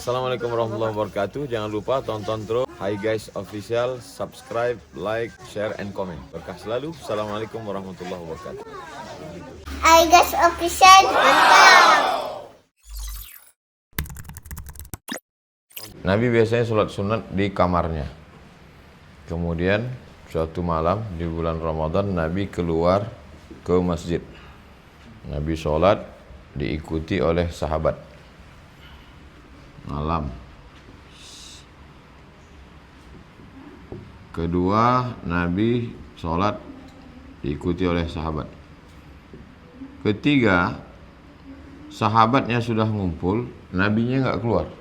Assalamualaikum warahmatullahi wabarakatuh. Jangan lupa tonton terus Hi Guys Official, subscribe, like, share, and comment. Berkah selalu. Assalamualaikum warahmatullahi wabarakatuh. Hi Guys Official, mantap. Nabi biasanya sholat sunat di kamarnya. Kemudian suatu malam di bulan Ramadan Nabi keluar ke masjid. Nabi sholat diikuti oleh sahabat. Malam. Kedua, Nabi sholat diikuti oleh sahabat. Ketiga, sahabatnya sudah ngumpul, Nabinya nggak keluar.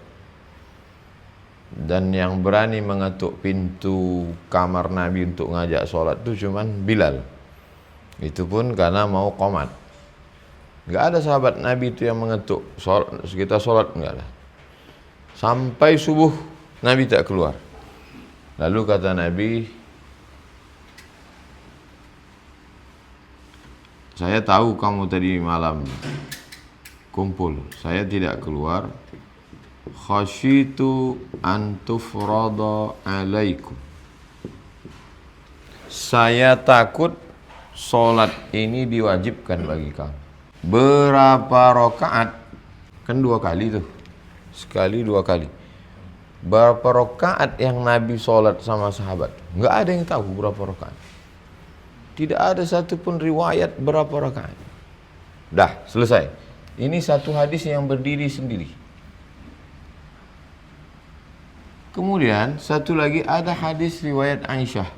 Dan yang berani mengetuk pintu kamar Nabi untuk ngajak sholat itu cuman Bilal. Itu pun karena mau qomat. Nggak ada sahabat Nabi itu yang mengetuk kita sholat, nggak ada. Sampai subuh Nabi tak keluar. Lalu kata Nabi, saya tahu kamu tadi malam kumpul, saya tidak keluar. Khasyitu an tufrada alaikum. Saya takut sholat ini diwajibkan bagi kamu. Berapa rakaat? Kan 2 kali tuh. Sekali 2 kali. Berapa rakaat yang Nabi sholat sama sahabat? Nggak ada yang tahu berapa rakaat. Tidak ada satupun riwayat berapa rakaat. Dah, selesai. Ini satu hadis yang berdiri sendiri. Kemudian satu lagi ada hadis riwayat Aisyah.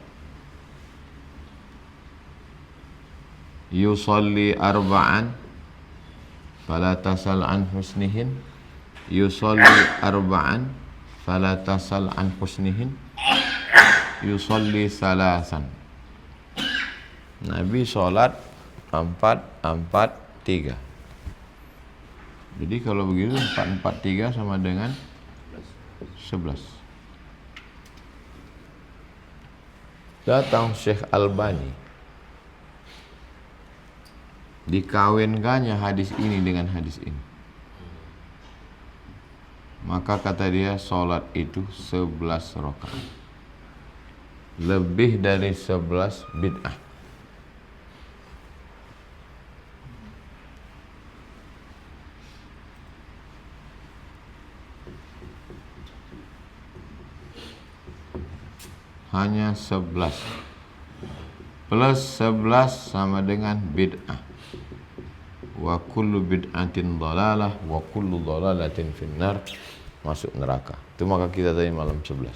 Yusalli arba'an fala tasal an husnihin. Yusalli arba'an fala tasal an husnihin. Yusalli salasan. Nabi sholat 4-4-3. Jadi kalau begitu 4-4-3 sama dengan 11. Datang Syekh Albani, dikawinkannya hadis ini dengan hadis ini. Maka kata dia sholat itu 11 rakaat. Lebih dari 11 bid'ah. Hanya 11. Plus 11 sama dengan bid'ah. Wa kullu bid'atin dhalalah wa kullu dhalalatin finnar. Masuk neraka. Itu maka kita tadi malam 11.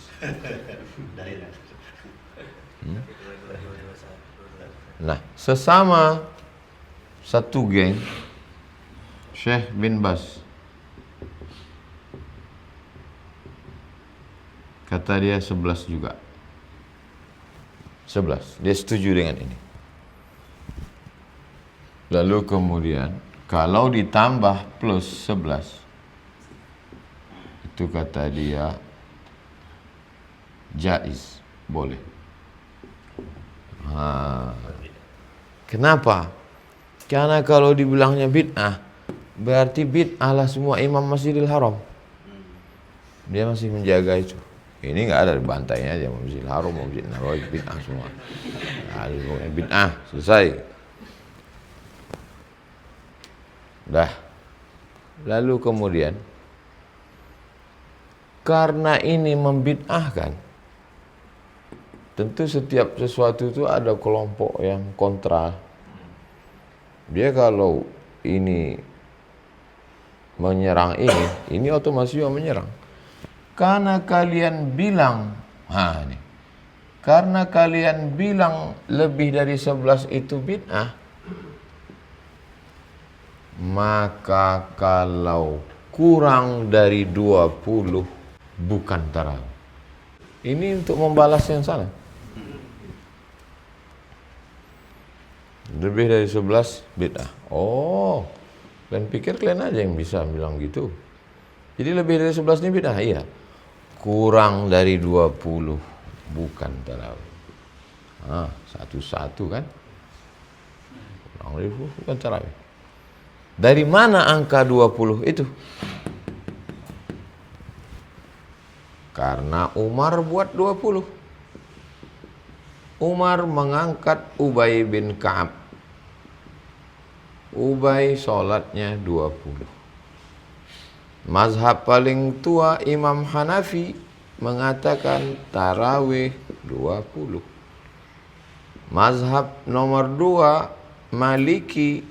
Nah, sesama satu geng, Syekh bin Bas, kata dia 11 juga. 11. Dia setuju dengan ini. Lalu kemudian kalau ditambah plus 11, itu kata dia jaiz, boleh. Kenapa? Karena kalau dibilangnya bid'ah, berarti bid'ah lah semua imam Masjidil Haram. Dia masih menjaga itu. Ini nggak ada, bantainya aja, Masjidil Haram, Masjid Nabawi, bid'ah semua. Bid'ah, selesai. Dah. Lalu kemudian karena ini membid'ahkan, tentu setiap sesuatu itu ada kelompok yang kontra. Dia kalau ini menyerang ini otomatis juga menyerang. Karena kalian bilang, karena kalian bilang lebih dari 11 itu bid'ah, maka kalau kurang dari 20 bukan tarawih. Ini untuk membalas yang salah. Lebih dari 11 bid'ah. Oh, kalian pikir kalian aja yang bisa bilang gitu. Jadi lebih dari 11 ini bid'ah? Iya. Kurang dari 20 bukan tarawih. Satu-satu kan. Kurang dari 20 bukan tarawih. Dari mana angka 20 itu? Karena Umar buat 20. Umar mengangkat Ubay bin Ka'ab. Ubay sholatnya 20. Mazhab paling tua Imam Hanafi mengatakan tarawih 20. Mazhab nomor 2 Maliki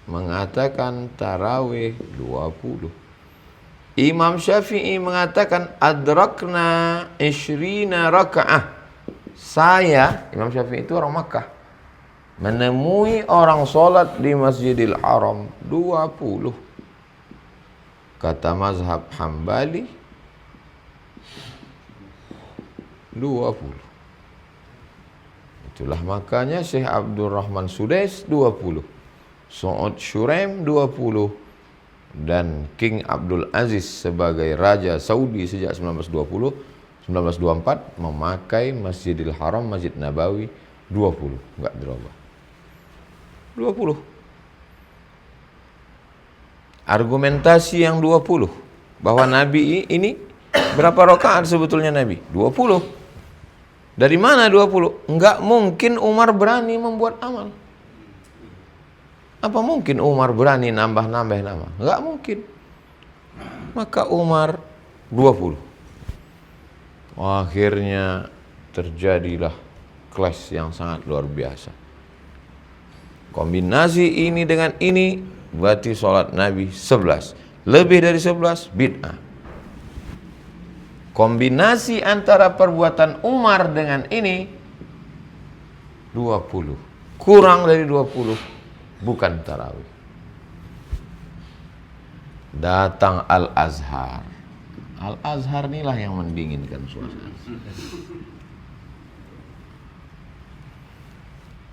mengatakan tarawih 20. Imam Syafi'i mengatakan adrakna ishrina raka'ah. Saya, Imam Syafi'i itu orang Makkah, menemui orang sholat di Masjidil Haram 20. Kata mazhab Hambali 20. Itulah makanya Syekh Abdul Rahman Sudais 20, Saud Shuraim 20, dan King Abdul Aziz sebagai Raja Saudi sejak 1924 memakai Masjidil Haram, Masjid Nabawi 20, enggak dirubah. 20. Argumentasi yang 20 bahwa Nabi ini berapa rakaat sebetulnya Nabi? 20. Dari mana 20? Enggak mungkin Umar berani membuat amal. Apa mungkin Umar berani nambah-nambah nama? Enggak mungkin. Maka Umar 20. Akhirnya terjadilah clash yang sangat luar biasa. Kombinasi ini dengan ini berarti sholat Nabi 11. Lebih dari 11 bid'ah. Kombinasi antara perbuatan Umar dengan ini 20. Kurang dari 20 bukan tarawih. Datang Al-Azhar. Al-Azhar inilah yang mendinginkan suasana.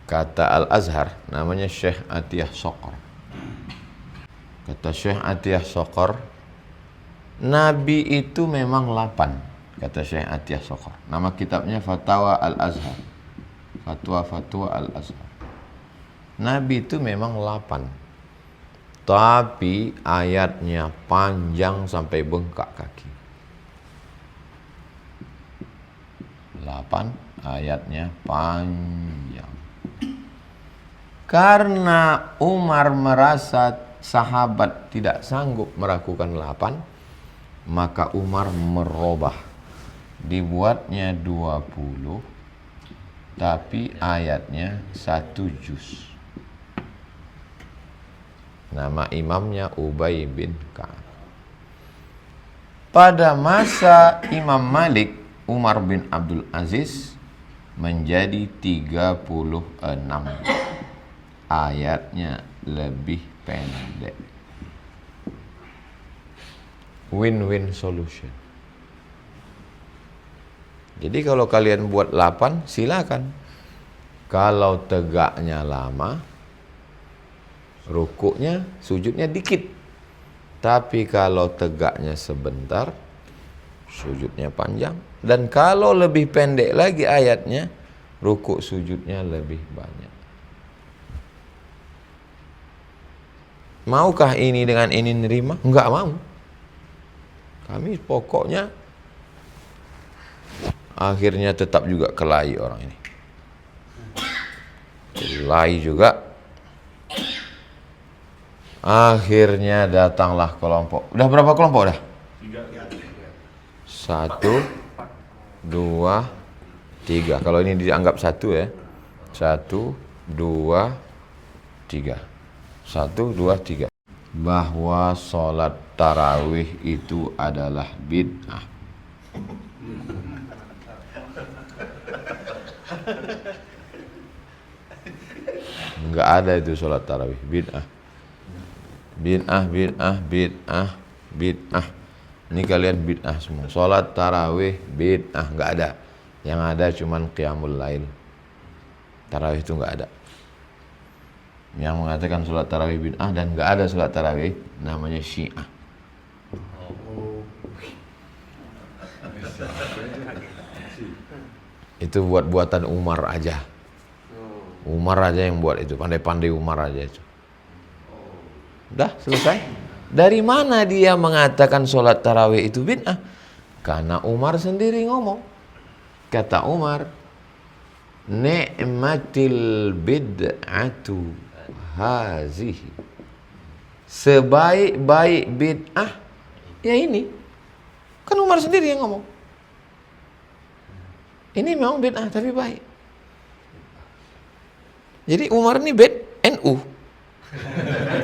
Kata Al-Azhar, namanya Syekh Atiyah Soqor. Kata Syekh Atiyah Soqor, Nabi itu memang 8. Kata Syekh Atiyah Soqor. Nama kitabnya Fatwa Al-Azhar. Fatwa Al-Azhar. Nabi itu memang 8. Tapi ayatnya panjang sampai bengkak kaki. 8 ayatnya panjang. Karena Umar merasa sahabat tidak sanggup melakukan 8, maka Umar merubah. Dibuatnya 20, tapi ayatnya 1 juz. Nama imamnya Ubay bin Ka'ab. Pada masa Imam Malik, Umar bin Abdul Aziz menjadi 36. Ayatnya lebih pendek. Win-win solution. Jadi kalau kalian buat 8, silakan. Kalau tegaknya lama, rukuknya, sujudnya dikit. Tapi kalau tegaknya sebentar, sujudnya panjang. Dan kalau lebih pendek lagi ayatnya, rukuk sujudnya lebih banyak. Maukah ini dengan ini nerima? Enggak mau. Kami pokoknya akhirnya tetap juga kelahi orang ini. Kelahi juga. Akhirnya datanglah kelompok. Udah berapa kelompok dah? 1, 2, 3. Kalau ini dianggap 1 ya. 1, 2, 3. 1, 2, 3. Bahwa sholat tarawih itu adalah bid'ah. Enggak ada itu sholat tarawih, bid'ah. Bid'ah. Ini kalian bid'ah semua. Sholat tarawih bid'ah, enggak ada. Yang ada cuman qiyamul lail. Tarawih itu enggak ada. Yang mengatakan sholat tarawih bid'ah dan enggak ada sholat tarawih namanya Syiah. Itu buat-buatan Umar aja. Umar aja yang buat itu, pandai-pandai Umar aja itu. Udah selesai. Dari mana dia mengatakan sholat tarawih itu bid'ah? Karena Umar sendiri ngomong. Kata Umar, ni'matil bid'atu hazihi. Sebaik-baik bid'ah ya ini. Kan Umar sendiri yang ngomong. Ini memang bid'ah tapi baik. Jadi Umar ini NU.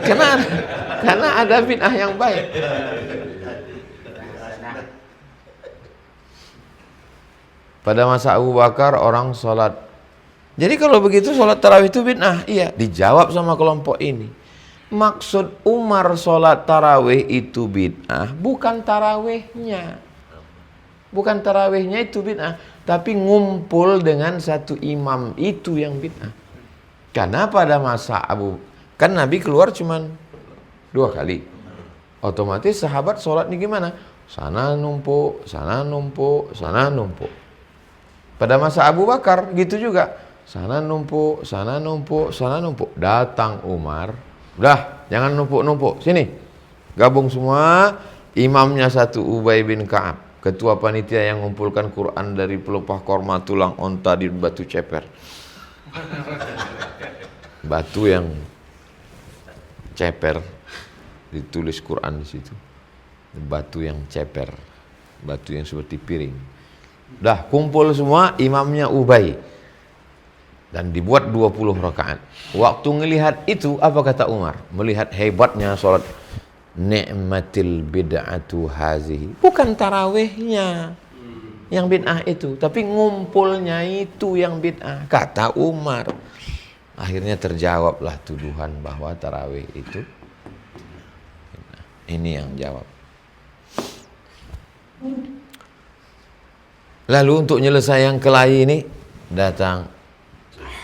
Karena ada bid'ah yang baik. Pada masa Abu Bakar orang sholat. Jadi kalau begitu sholat tarawih itu bid'ah. Iya, dijawab sama kelompok ini. Maksud Umar sholat tarawih itu bid'ah, bukan tarawihnya. Bukan tarawihnya itu bid'ah, tapi ngumpul dengan satu imam itu yang bid'ah. Karena pada masa kan Nabi keluar cuman 2 kali. Otomatis sahabat sholat ini gimana? Sana numpuk, sana numpuk, sana numpuk. Pada masa Abu Bakar gitu juga. Sana numpuk, sana numpuk, sana numpuk. Datang Umar. Udah, jangan numpuk-numpuk. Sini. Gabung semua. Imamnya satu Ubay bin Ka'ab. Ketua panitia yang mengumpulkan Quran dari pelepah korma, tulang onta di batu ceper. Batu yang ceper. Ditulis Quran di situ. Batu yang ceper. Batu yang seperti piring. Dah kumpul semua, imamnya Ubay. Dan dibuat 20 rakaat. Waktu ngelihat itu, apa kata Umar? Melihat hebatnya sholat. Ni'matil bid'atu hazihi. Bukan tarawihnya yang bid'ah itu, tapi ngumpulnya itu yang bid'ah. Kata Umar. Akhirnya terjawablah tuduhan bahwa tarawih itu. Ini yang jawab. Lalu untuk nyelesaikan kelahi ini datang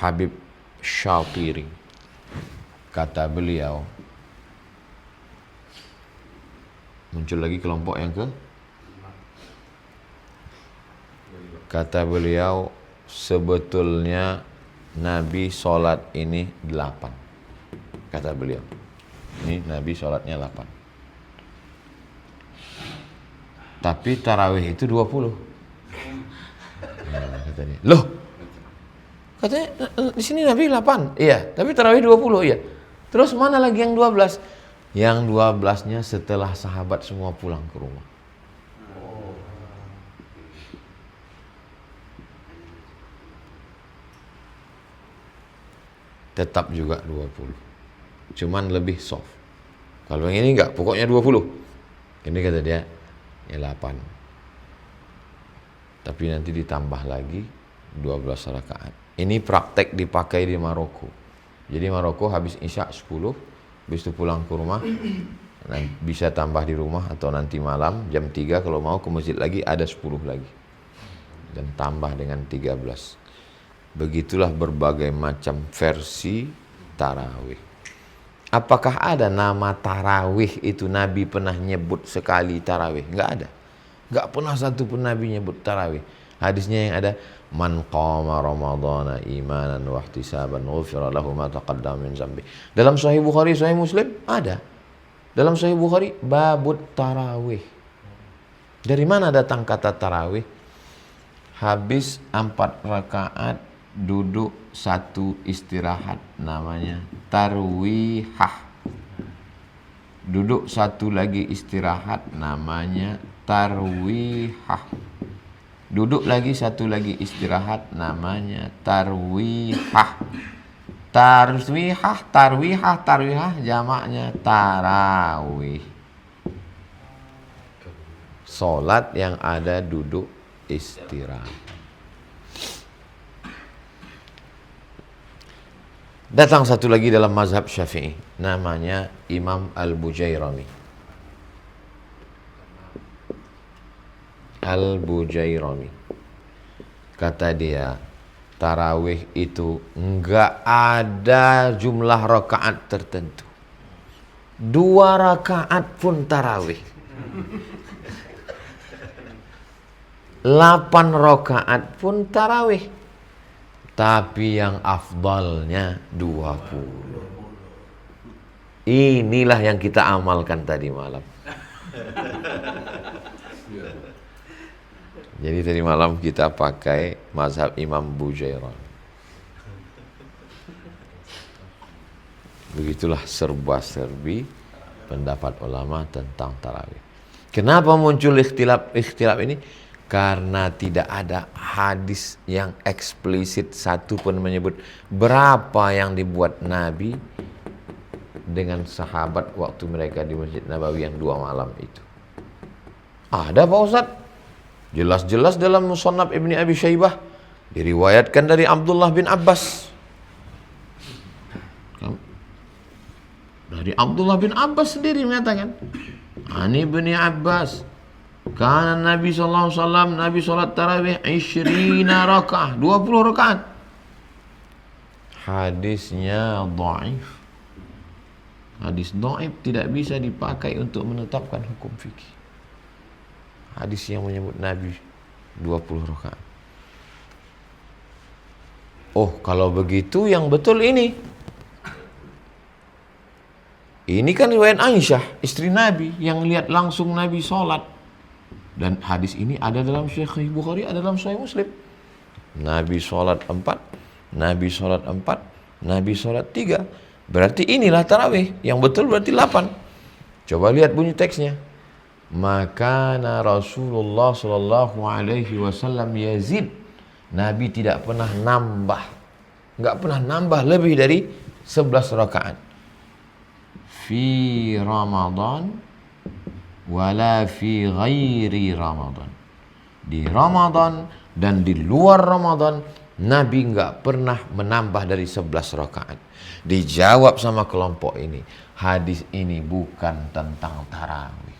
Habib Syatiri. Kata beliau, muncul lagi kelompok yang kata beliau, sebetulnya Nabi sholat ini 8. Kata beliau, ini Nabi sholatnya 8. Tapi tarawih itu 20. Nah, katanya, loh, katanya di sini Nabi 8, iya, tapi tarawih 20, iya. Terus mana lagi yang 12? Yang 12-nya setelah sahabat semua pulang ke rumah. Tetap juga 20. Cuman lebih soft. Kalau yang ini enggak, pokoknya 20. Ini kata dia, ya 8. Tapi nanti ditambah lagi 12 rakaat. Ini praktek dipakai di Maroko. Jadi Maroko habis Isya 10, habis itu pulang ke rumah, bisa tambah di rumah atau nanti malam jam 3 kalau mau ke masjid lagi ada 10 lagi. Dan tambah dengan 13. Begitulah berbagai macam versi tarawih. Apakah ada nama tarawih itu Nabi pernah nyebut sekali tarawih? Enggak ada. Enggak pernah satu pun Nabi nyebut tarawih. Hadisnya yang ada, man qama ramadhana imanan wa ihtisaban ghufira lahu ma taqaddama min dzambi. Dalam Sahih Bukhari, Sahih Muslim ada. Dalam Sahih Bukhari babut tarawih. Dari mana datang kata tarawih? Habis 4 rakaat duduk 1 istirahat, namanya tarwihah. Duduk 1 lagi istirahat, namanya tarwihah. Duduk lagi 1 lagi istirahat, namanya tarwihah. Tarwihah jamaknya tarawih. Salat yang ada duduk istirahat. Datang satu lagi dalam mazhab Syafi'i, namanya Imam Al-Bujairami. Al-Bujairami. Kata dia, tarawih itu enggak ada jumlah rakaat tertentu. 2 rakaat pun tarawih. 8 rakaat pun tarawih. Tapi yang afdalnya 20. Inilah yang kita amalkan tadi malam. Jadi tadi malam kita pakai mazhab Imam Bujairan. Begitulah serba-serbi pendapat ulama tentang tarawih. Kenapa muncul ikhtilaf ini? Karena tidak ada hadis yang eksplisit satu pun menyebut berapa yang dibuat Nabi dengan sahabat waktu mereka di Masjid Nabawi yang 2 malam itu. Ada Pak Ustadz? Jelas-jelas dalam Musannaf Ibni Abi Syaibah diriwayatkan dari Abdullah bin Abbas. Dari Abdullah bin Abbas sendiri mengatakan, Ani bin Abbas, karena Nabi sallallahu alaihi wasallam Nabi salat tarawih 20 rakaat, 20 rakaat. Hadisnya dhaif. Hadis dhaif tidak bisa dipakai untuk menetapkan hukum fikih. Hadis yang menyebut Nabi 20 rakaat. Oh, kalau begitu yang betul ini. Ini kan riwayat Aisyah, istri Nabi, yang lihat langsung Nabi sholat. Dan hadis ini ada dalam Sahih Bukhari, ada dalam Sahih Muslim. Nabi sholat 4, Nabi sholat 4, Nabi sholat 3. Berarti inilah tarawih. Yang betul berarti 8. Coba lihat bunyi teksnya. Maka Rasulullah sallallahu alaihi wasallam yazid. Nabi tidak pernah nambah. Enggak pernah nambah lebih dari 11 rakaat. Fi Ramadan wala fi ghairi Ramadan. Di Ramadan dan di luar Ramadan Nabi enggak pernah menambah dari 11 rakaat. Dijawab sama kelompok ini, hadis ini bukan tentang tarawih.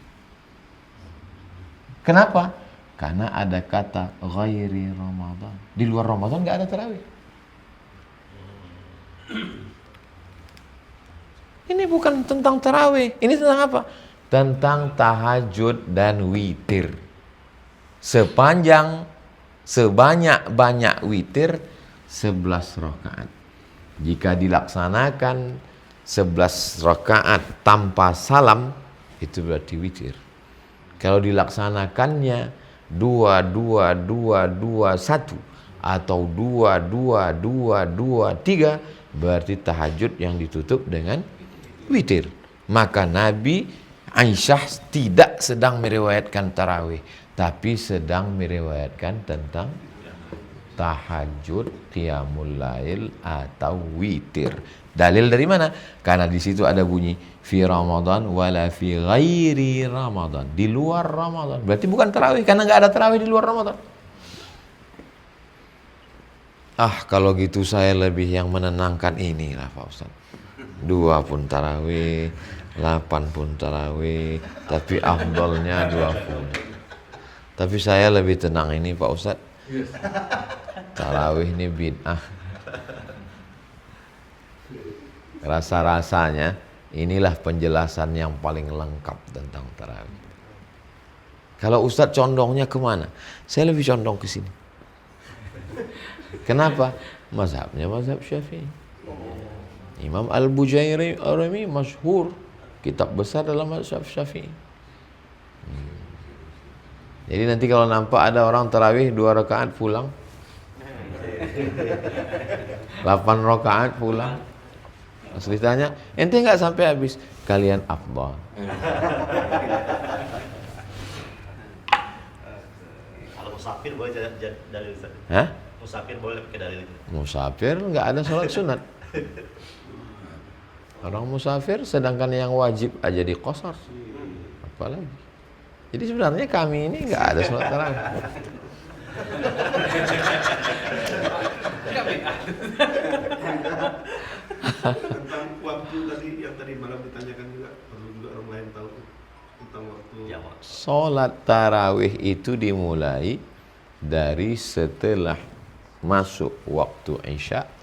Kenapa? Karena ada kata ghairi Ramadan. Di luar Ramadan enggak ada tarawih. Ini bukan tentang tarawih. Ini tentang apa? Tentang tahajud dan witir. Sebanyak witir 11 rakaat. Jika dilaksanakan 11 rakaat tanpa salam, itu berarti witir. Kalau dilaksanakannya 2-2-2-2-1 atau 2-2-2-2-3, berarti tahajud yang ditutup dengan witir. Maka Nabi Aisyah tidak sedang meriwayatkan tarawih, tapi sedang meriwayatkan tentang tahajud, qiyamul lail atau witir. Dalil dari mana? Karena di situ ada bunyi fi Ramadan wala fi ghairi Ramadan. Di luar Ramadan. Berarti bukan tarawih karena enggak ada tarawih di luar Ramadan. Kalau gitu saya lebih yang menenangkan inilah Pak Ustaz. 2 pun tarawih, 8 pun tarawih, tapi afdolnya 20. Tapi saya lebih tenang ini Pak Ustaz. Tarawih ini bid'ah. Rasa-rasanya inilah penjelasan yang paling lengkap tentang tarawih. Kalau Ustaz condongnya kemana? Saya lebih condong ke sini. Kenapa? Mazhabnya mazhab Syafi'i. Imam Al-Bujairimi masyhur, kitab besar dalam mazhab Syafi'i. Jadi nanti kalau nampak ada orang tarawih 2 rakaat pulang, 8 rakaat pulang, terus ditanya, ente nggak sampai habis? Kalian afdal. Kalau musafir boleh dalil Ustaz? Hah? Musafir boleh pakai dalil itu? Musafir nggak ada sholat sunat. Orang musafir, sedangkan yang wajib aja di qashar. Apalagi. Jadi sebenarnya kami ini nggak ada sholat tarawih. Tentang waktu tadi yang tadi malam ditanyakan juga, perlu juga orang lain tahu tentang waktu. Sholat tarawih itu dimulai dari setelah masuk waktu Isya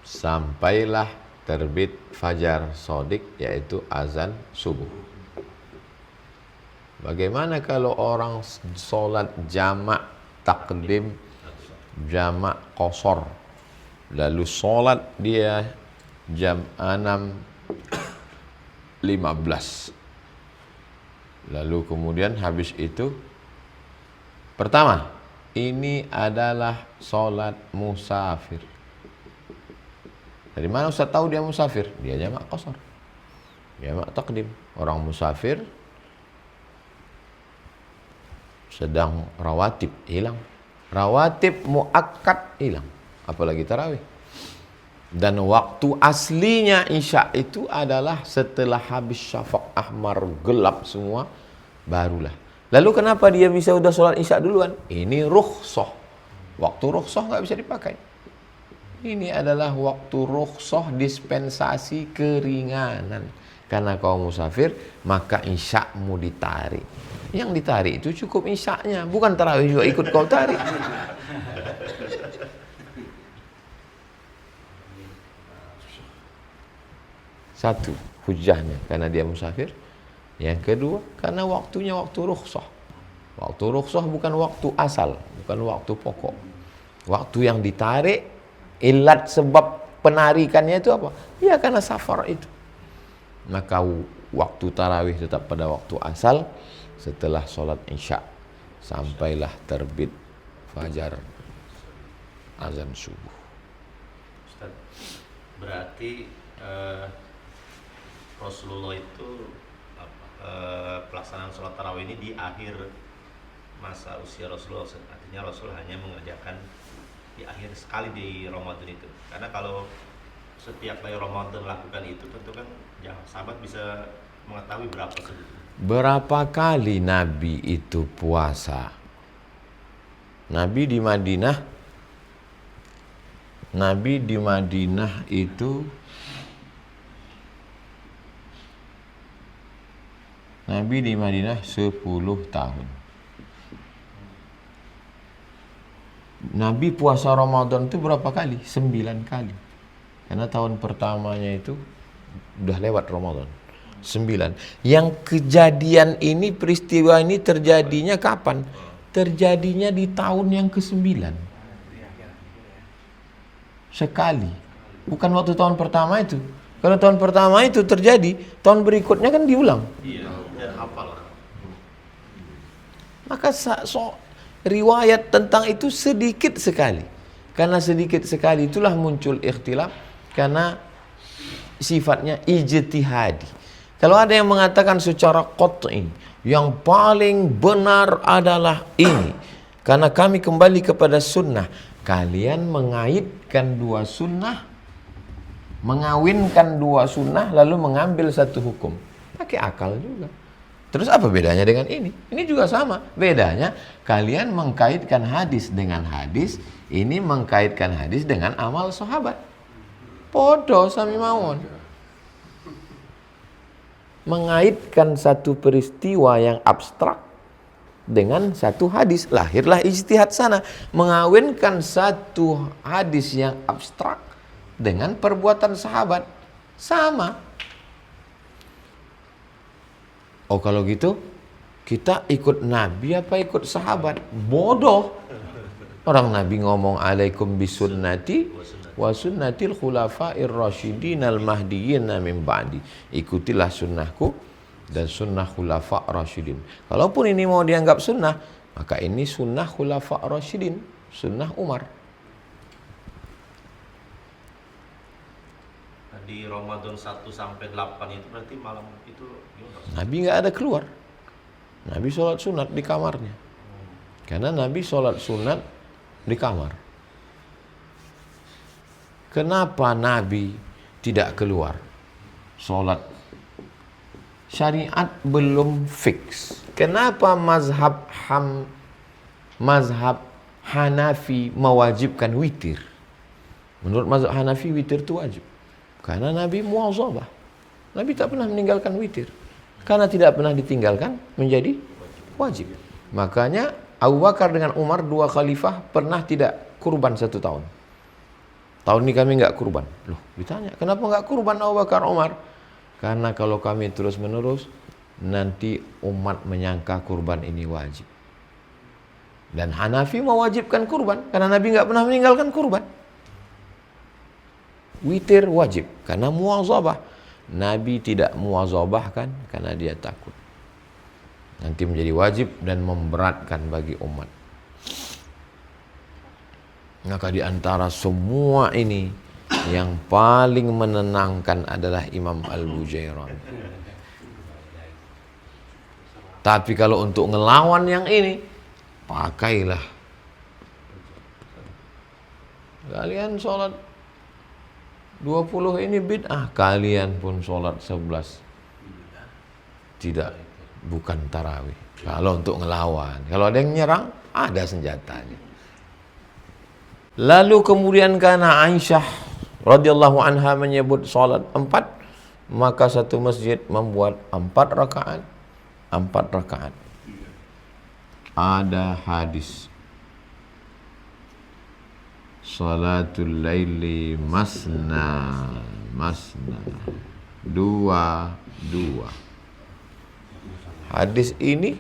sampailah terbit fajar shadiq, yaitu azan subuh. Bagaimana kalau orang sholat jamak takdim, jamak qashar, lalu sholat dia jam 6.15, Lalu kemudian habis itu, pertama, ini adalah sholat musafir. Dari mana Ustaz tahu dia musafir? Dia jamak qasar, jamak takdim. Orang musafir sedang rawatib hilang, rawatib muakkad hilang, apalagi tarawih. Dan waktu aslinya isya itu adalah setelah habis syafaq ahmar, gelap semua, barulah. Lalu kenapa dia bisa udah sholat isya duluan? Ini rukhsah. Waktu rukhsah nggak bisa dipakai. Ini adalah waktu rukhsah, dispensasi keringanan. Karena kau musafir, maka isyamu ditarik. Yang ditarik itu cukup isyaknya, bukan tarawih juga ikut kau tarik. Satu, hujahnya karena dia musafir. Yang kedua, karena waktunya waktu rukhsah. Waktu rukhsah bukan waktu asal, bukan waktu pokok. Waktu yang ditarik, ilat sebab penarikannya itu apa? Ya karena safar itu. Maka waktu tarawih tetap pada waktu asal setelah sholat isya sampailah terbit fajar, azan subuh. Ustaz, berarti Rasulullah itu pelaksanaan sholat tarawih ini di akhir masa usia Rasulullah. Artinya Rasul hanya mengerjakan di akhir sekali di Ramadan itu. Karena kalau setiap kali Ramadan lakukan itu, tentu kan ya, sahabat bisa mengetahui berapa sebetulnya. Berapa kali Nabi itu puasa? Nabi di Madinah itu Nabi di Madinah 10 tahun. Nabi puasa Ramadan itu berapa kali? 9 kali. Karena tahun pertamanya itu udah lewat Ramadan. 9. Yang kejadian ini, peristiwa ini terjadinya kapan? Terjadinya di tahun yang ke-9. Sekali. Bukan waktu tahun pertama itu. Kalau tahun pertama itu terjadi, tahun berikutnya kan diulang. Iya, dan hafal. Maka riwayat tentang itu sedikit sekali. Karena sedikit sekali itulah muncul ikhtilaf, karena sifatnya ijtihadi. Kalau ada yang mengatakan secara qat'i, yang paling benar adalah ini, karena kami kembali kepada sunnah. Kalian mengaitkan dua sunnah, mengawinkan dua sunnah, lalu mengambil satu hukum. Pakai akal juga. Terus apa bedanya dengan ini? Ini juga sama. Bedanya kalian mengkaitkan hadis dengan hadis, ini mengkaitkan hadis dengan amal sahabat. Podo sami mawon. Mengaitkan satu peristiwa yang abstrak dengan satu hadis. Lahirlah ijtihad sana. Mengawinkan satu hadis yang abstrak dengan perbuatan sahabat. Sama. Oh kalau gitu, kita ikut Nabi apa ikut sahabat? Bodoh. Orang Nabi ngomong alaikum bisunnati wa sunnatil khulafa'ir rasyidin al mahdiyyin min ba'di. Ikutilah sunnahku dan sunnah khulafa' rasyidin. Kalaupun ini mau dianggap sunnah, maka ini sunnah khulafa' rasyidin, sunnah Umar. Di Ramadan 1 sampai 8 itu berarti malam itu gimana? Nabi nggak ada keluar. Nabi sholat sunat di kamarnya. Karena Nabi sholat sunat di kamar. Kenapa Nabi tidak keluar sholat? Syariat belum fix. Kenapa mazhab Hanafi mewajibkan witir? Menurut mazhab Hanafi witir itu wajib. Karena Nabi muwazabah. Nabi tak pernah meninggalkan witir. Karena tidak pernah ditinggalkan menjadi wajib. Makanya Abu Bakar dengan Umar, dua khalifah, pernah tidak kurban 1 tahun. Tahun ini kami nggak kurban. Loh, ditanya, kenapa nggak kurban Abu Bakar, Umar? Karena kalau kami terus menerus, nanti umat menyangka kurban ini wajib. Dan Hanafi mewajibkan kurban, karena Nabi nggak pernah meninggalkan kurban. Witir wajib, karena muwazabah. Nabi tidak muwazabah kan, karena dia takut. Nanti menjadi wajib dan memberatkan bagi umat. Maka di antara semua ini yang paling menenangkan adalah Imam Al-Bujairami. Tapi kalau untuk ngelawan yang ini, pakailah. Kalian sholat 20 ini bid'ah, kalian pun sholat 11. Tidak, bukan tarawih. Kalau untuk ngelawan, kalau ada yang nyerang, ada senjatanya. Lalu kemudian karena Aisyah radhiyallahu anha menyebut sholat 4, maka satu masjid membuat 4 rakaat. Ada hadis salatul laili masna dua. Hadis ini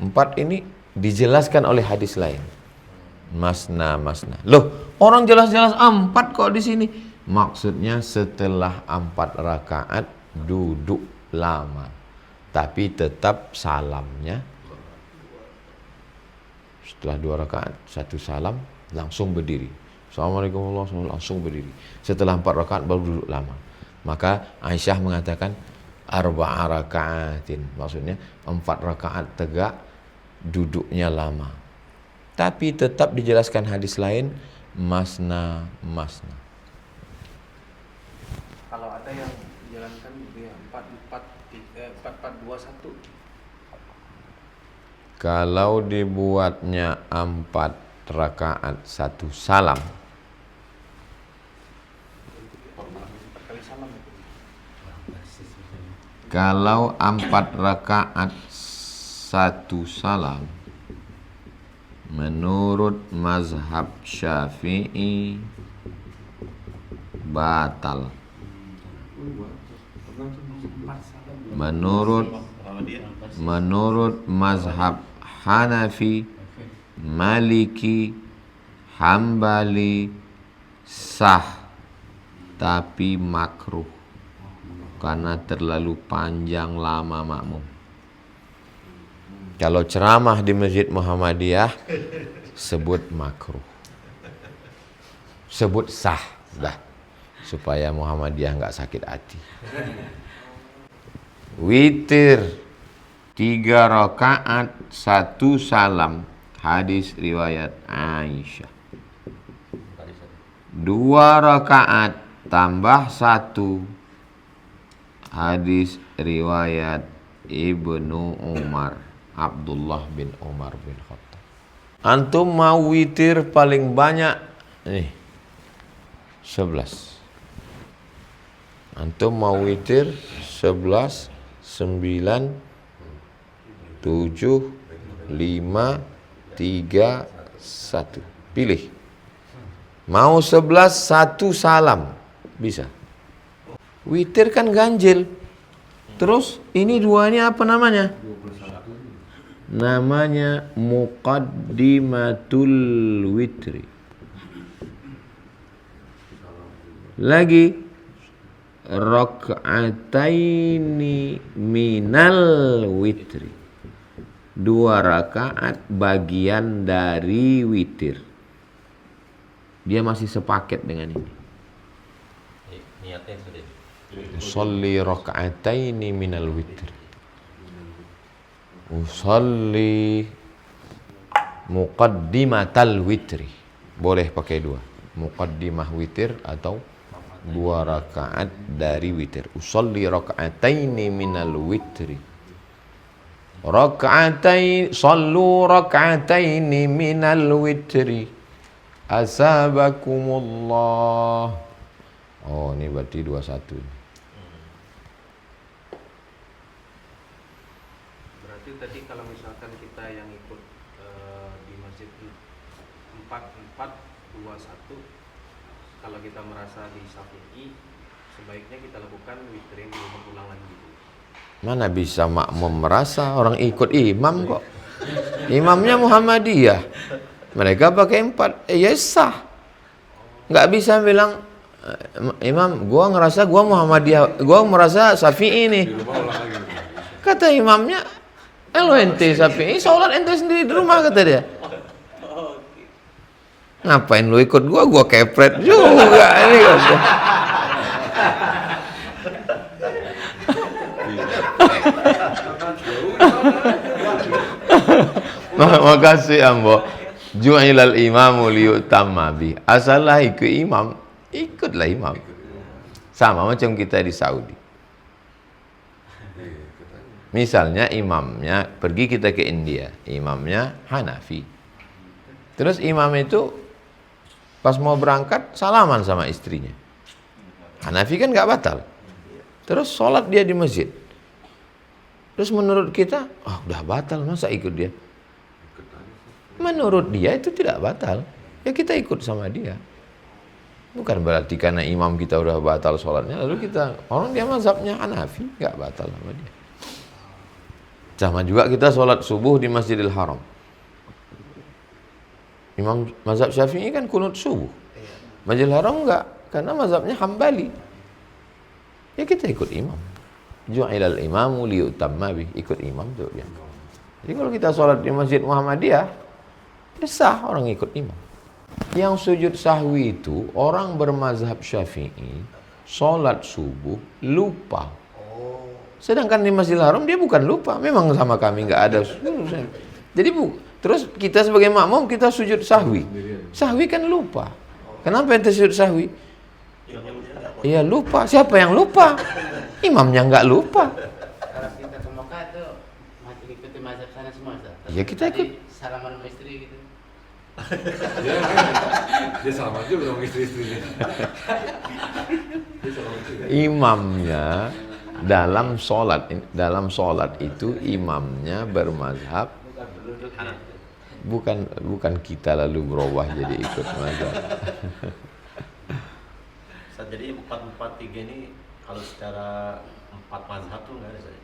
4 ini dijelaskan oleh hadis lain. Masna. Loh, orang jelas-jelas 4 kok di sini. Maksudnya setelah 4 rakaat duduk lama. Tapi tetap salamnya setelah 2 rakaat 1 salam langsung berdiri. Assalamualaikum warahmatullahi wabarakatuh, langsung berdiri. Setelah 4 rakaat baru duduk lama. Maka Aisyah mengatakan 4 rakaatin. Maksudnya 4 rakaat tegak, duduknya lama. Tapi tetap dijelaskan hadis lain masna. Kalau ada yang menjalankan ya 4-4-2-1. Kalau dibuatnya 4 rakaat 1 salam, Kali salam itu. kalau 4 rakaat 1 salam, menurut mazhab Syafi'i batal. Menurut mazhab Hanafi, Maliki, Hambali sah, tapi makruh karena terlalu panjang lama makmum. Kalau ceramah di Masjid Muhammadiyah sebut makruh, sebut sah dah, supaya Muhammadiyah nggak sakit hati. Witir 3 rakaat 1 salam, hadis riwayat Aisyah. 2 rakaat tambah 1, hadis riwayat Ibnu Umar, Abdullah bin Umar bin Khattab. Antum mau witir paling banyak nih 11. Antum mau witir 11, 9, 7, 5, 3, 1. Pilih. Mau 11 1 salam bisa. Witir kan ganjil. Terus ini duanya apa namanya? Namanya muqaddimatul witri. Lagi raka'ataini minal witri. 2 rakaat bagian dari witir. Dia masih sepaket dengan ini. Niatnya sudah. Usolli raka'ataini minal witri. Usolli muqaddimatal witri. Boleh pakai 2. Muqaddimah witir atau 2 rakaat dari witir. Usolli raka'ataini minal witri. Sallu raka'ataini minal witri asabakumullah. Oh, ini berarti 21. Berarti tadi kalau misalkan kita yang ikut di masjid 4-4-2-1, kalau kita merasa di Syafi'i, sebaiknya kita lakukan witir yang berulang lagi gitu. Mana bisa makmum merasa, orang ikut imam kok. Imamnya Muhammadiyah. Mereka pakai 4, ya sah. Nggak bisa bilang, imam, gua ngerasa gua Muhammadiyah, gua merasa Syafi'i nih. Kata imamnya, Lo ente Syafi'i sholat ente sendiri di rumah kata dia. Ngapain lu ikut gua kepret juga ini kata. Makasih ambo. Ju'ilal imamu liyutamma bi. Asalah ikut imam, ikutlah imam. Sama macam kita di Saudi. Misalnya imamnya, pergi kita ke India, imamnya Hanafi. Terus imam itu pas mau berangkat salaman sama istrinya. Hanafi kan nggak batal. Terus sholat dia di masjid. Terus menurut kita, udah batal, masa ikut dia? Menurut dia itu tidak batal. Ya kita ikut sama dia. Bukan berarti karena imam kita udah batal sholatnya, lalu kita, orang dia mazhabnya Hanafi, nggak batal sama dia. Sama juga kita sholat subuh di Masjidil Haram. Imam mazhab Syafi'i kan kunut subuh. Masjidil Haram enggak, karena mazhabnya Hambali. Ya kita ikut imam. Ju'ilal imamu liyutamma bih, ikut imam tuh dia. Jadi kalau kita sholat di Masjid Muhammadiyah, ya sah orang ikut imam. Yang sujud sahwi itu orang bermazhab Syafi'i, sholat subuh lupa. Sedangkan di Masjidil Haram dia bukan lupa, memang sama kami nggak ada. Jadi terus kita sebagai makmum kita sujud sahwi. Sahwi kan lupa. Kenapa ente sujud sahwi? Iya lupa. Siapa yang lupa? Imamnya nggak lupa. Kalau kita ke Mekah itu masih ikuti mazhab sana semua. Ya kita ikut. Jadi, salaman sama istri gitu. Dia sama juga dong istri-istrinya. Imamnya dalam sholat itu imamnya bermazhab, bukan kita lalu berubah jadi ikut mazhab. Jadi 443 ini kalau secara 4 mazhab tuh nggak ada saya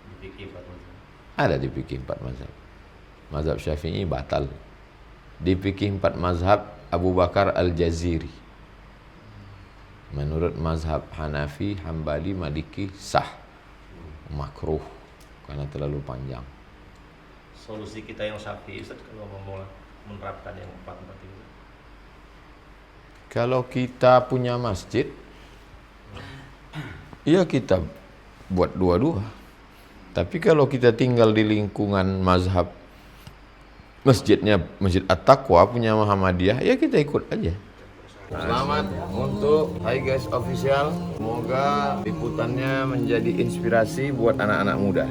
di fikih 4 mazhab. Ada di fikih 4 mazhab. Mazhab Syafi'i batal. Di fikih 4 mazhab Abu Bakar Al-Jaziri. Menurut mazhab Hanafi, Hambali, Maliki sah, makruh karena terlalu panjang. Solusi kita yang Syafi'i Ustaz kalau mau menerapkan yang 443 itu. Kalau kita punya masjid, ya kita buat dua-dua. Tapi kalau kita tinggal di lingkungan mazhab, masjidnya Masjid At-Taqwa punya Muhammadiyah, ya kita ikut aja. Selamat untuk Hai Guys Official. Semoga liputannya menjadi inspirasi buat anak-anak muda.